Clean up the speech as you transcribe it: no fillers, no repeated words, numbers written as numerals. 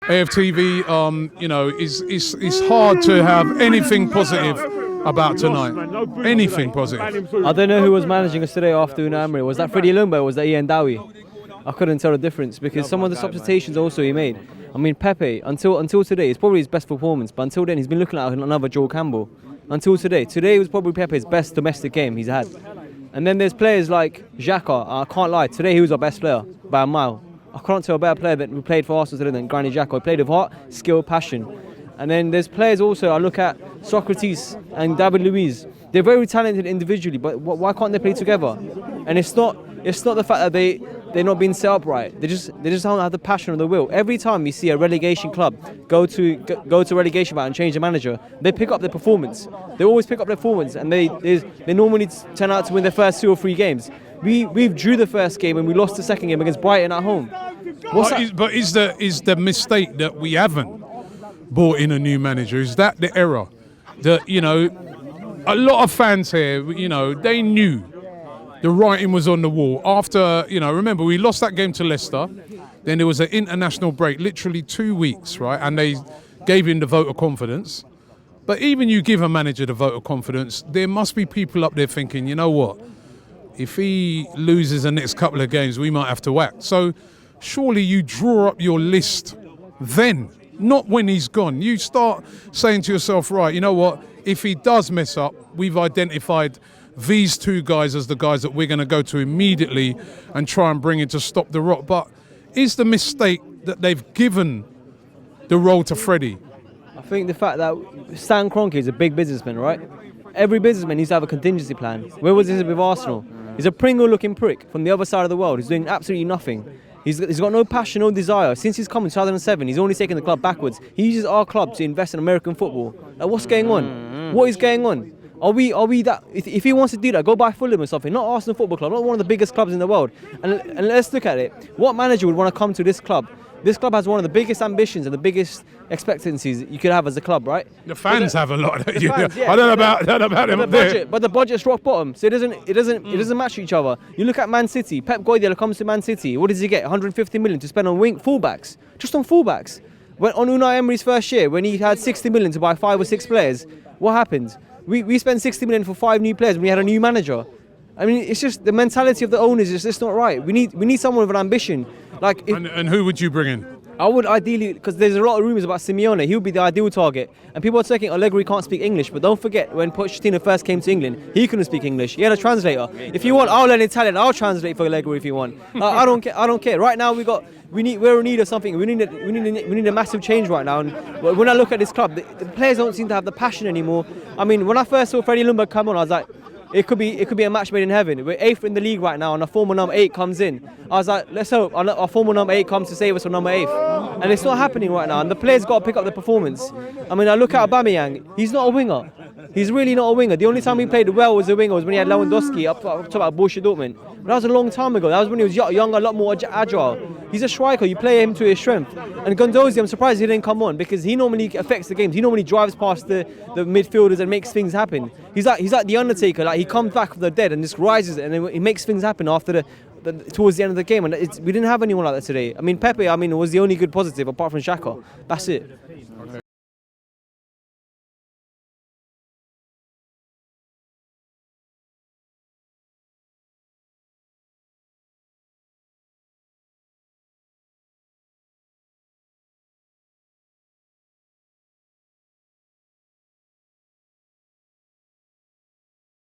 AFTV, it's hard to have anything positive about tonight. Anything positive. I don't know who was managing us today after Unai Emery. Was that Freddie Lumba or was that Ian Dowie? I couldn't tell the difference because some of the substitutions also he made. I mean, Pepe, until today, it's probably his best performance, but until then he's been looking like another Joel Campbell. Until today. Today was probably Pepe's best domestic game he's had. And then there's players like Xhaka. I can't lie, today he was our best player by a mile. I can't tell a better player that we played for Arsenal today than Granit Xhaka. He played with heart, skill, passion. And then there's players also, I look at Socrates and David Luiz. They're very talented individually, but why can't they play together? And it's not the fact that they're not being set up right. They just don't have the passion or the will. Every time you see a relegation club go to relegation battle and change the manager, they pick up their performance. They always pick up their performance, and they normally turn out to win their first 2 or 3 games. We drew the first game and we lost the second game against Brighton at home. But is the mistake that we haven't brought in a new manager? Is that the error? That a lot of fans here, they knew the writing was on the wall. After, remember, we lost that game to Leicester. Then there was an international break, literally 2 weeks, right? And they gave him the vote of confidence. But even you give a manager the vote of confidence, there must be people up there thinking, you know what? If he loses the next couple of games, we might have to act. So surely you draw up your list then, not when he's gone. You start saying to yourself, right, you know what? If he does mess up, we've identified these 2 guys as the guys that we're going to go to immediately and try and bring in to stop the rot. But is the mistake that they've given the role to Freddie? I think the fact that Stan Kroenke is a big businessman, right? Every businessman needs to have a contingency plan. Where was this with Arsenal? He's a Pringle-looking prick from the other side of the world. He's doing absolutely nothing. He's got no passion, no desire. Since he's come in 2007, he's only taken the club backwards. He uses our club to invest in American football. Like, what's going on? What is going on? Are we that? If he wants to do that, go buy Fulham or something. Not Arsenal Football Club, not one of the biggest clubs in the world. And let's look at it. What manager would want to come to this club? This club has one of the biggest ambitions and the biggest expectancies you could have as a club, right? The fans have a lot. The fans, yeah. I don't know about them up there. But the budget's rock bottom, so it doesn't match each other. You look at Man City. Pep Guardiola comes to Man City. What does he get? 150 million to spend on fullbacks, just on fullbacks. When on Unai Emery's first year, when he had 60 million to buy 5 or 6 players, what happened? We spent 60 million for 5 new players when we had a new manager. I mean, it's just the mentality of the owners is just not right. We need someone with an ambition. And who would you bring in? I would ideally, because there's a lot of rumours about Simeone, he would be the ideal target. And people are saying Allegri can't speak English, but don't forget, when Pochettino first came to England, he couldn't speak English. He had a translator. If you want, I'll learn Italian. I'll translate for Allegri if you want. I don't care. Right now we're in need of something. We need a massive change right now. And when I look at this club, the players don't seem to have the passion anymore. I mean, when I first saw Freddie Lumba come on, I was like, it could be a match made in heaven. We're 8th in the league right now, and our former number 8 comes in. I was like, let's hope our former number 8 comes to save us from number 8th. And it's not happening right now, and the players got to pick up the performance. I mean, I look at Aubameyang, he's not a winger. He's really not a winger. The only time he played well as a winger was when he had Lewandowski up top at Borussia Dortmund. But that was a long time ago. That was when he was younger, a lot more agile. He's a striker. You play him to his strength. And Guendouzi, I'm surprised he didn't come on because he normally affects the games. He normally drives past the midfielders and makes things happen. He's like the Undertaker. Like, he comes back from the dead and just rises and then he makes things happen after towards the end of the game. And we didn't have anyone like that today. I mean, Pepe, was the only good positive apart from Xhaka. That's it.